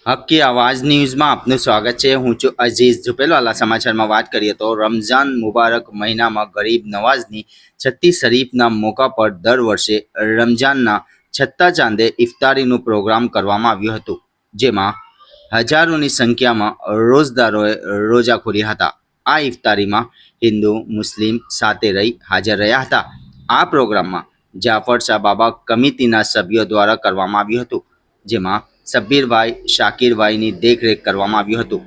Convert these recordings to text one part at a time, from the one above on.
હક્કી આવાજ ન્યૂઝમાં આપનું સ્વાગત છે। હું છું અઝીઝ ઝુપેલવાલા। સમાચારમાં વાત કરીએ તો રમઝાન મુબારક મહિનામાં ગરીબ નવાઝની છઠ્ઠી શરીફના મોકા પર દર વર્ષે રમઝાનના છઠ્ઠા ચાંદે ઇફતારીનું પ્રોગ્રામ કરવામાં આવ્યું હતું, જેમાં હજારોની સંખ્યામાં રોઝદારોએ રોજા ખોલ્યા હતા। આ ઇફતારીમાં હિન્દુ મુસ્લિમ સાથે રહી હાજર રહ્યા હતા। આ પ્રોગ્રામમાં જાફર શાહ બાબા કમિટીના સભ્યો દ્વારા કરવામાં આવ્યું હતું, જેમાં સબ્બીરભાઈ શાકીરભાઈની દેખરેખ કરવામાં આવ્યું હતું।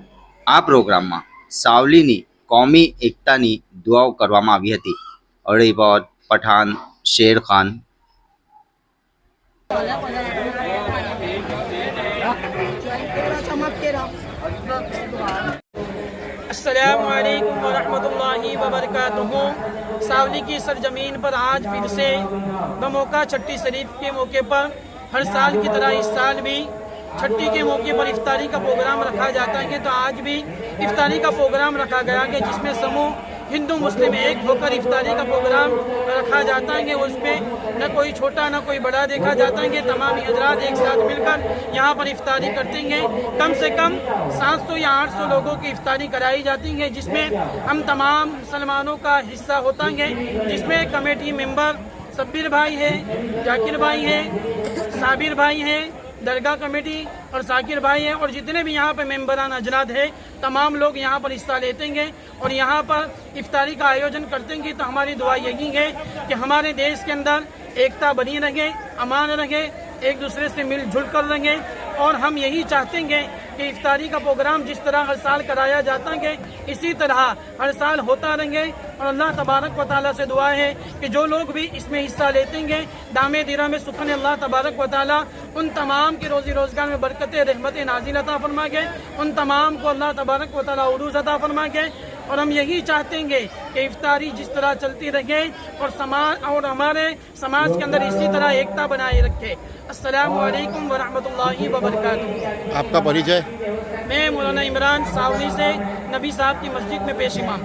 આ પ્રોગ્રામમાં સાવલીની કોમી એકતાની દુઆઓ કરવામાં આવી હતી। રિપોર્ટ પઠાણ શેર ખાન। अस्सलामुअलैकुम वरहमतुल्लाहि वबरकातुहू। सावली की सरजमीन पर आज फिर से बमौका छठी शरीफ के मौके पर हर साल की तरह इस साल भी छठी के मौके पर इफ्तारी का प्रोग्राम रखा जाता है। तो आज भी इफ्तारी का प्रोग्राम रखा गया है, जिसमें समूह हिंदू मुस्लिम एक होकर इफ्तारी का प्रोग्राम रखा जाता है। उसमें न कोई छोटा न कोई बड़ा देखा जाता है। तमाम हजरात एक साथ मिलकर यहाँ पर इफ्तारी करते हैं। कम से कम 700 या 800 लोगों की इफ्तारी कराई जाती है, जिसमें हम तमाम मुसलमानों का हिस्सा होता है, जिसमें कमेटी मेंबर सब्बीर भाई है, जाकिर भाई है, साबिर भाई है, दरगाह कमेटी और साकिर भाई हैं, और जितने भी यहाँ पर मेंबरान हजरात है तमाम लोग यहाँ पर हिस्सा लेते हैं और यहाँ पर इफ्तारी का आयोजन करते हैं। तो हमारी दुआ यही है कि हमारे देश के अंदर एकता बनी रहे, अमान रहे, एक दूसरे से मिलजुल कर रहें। और हम यही चाहते हैं कि इफ्तारी का प्रोग्राम जिस तरह हर साल कराया जाता है, इसी तरह हर साल होता रहेंगे। और अल्लाह तबारक व तआला से दुआ है कि जो लोग भी इसमें हिस्सा लेते हैं, दामे दिरा में सुखन अल्लाह तबारक व तआला उन तमाम के रोज़ी रोज़गार में बरकत रहमत नाज़िल अता फरमाए, उन तमाम को अल्लाह तबारक व तआला उरूज़ अता फरमाए। और हम यही चाहते हैं कि इफ्तारी जिस तरह चलती रहे और समाज और हमारे समाज के अंदर इसी तरह एकता बनाए रखे। अस्सलामु अलैकुम वरहमतुल्लाहि वबरकातुहू। आपका परिचय? मैं मौलाना इमरान सावली से नबी साहब की मस्जिद में पेश इमाम।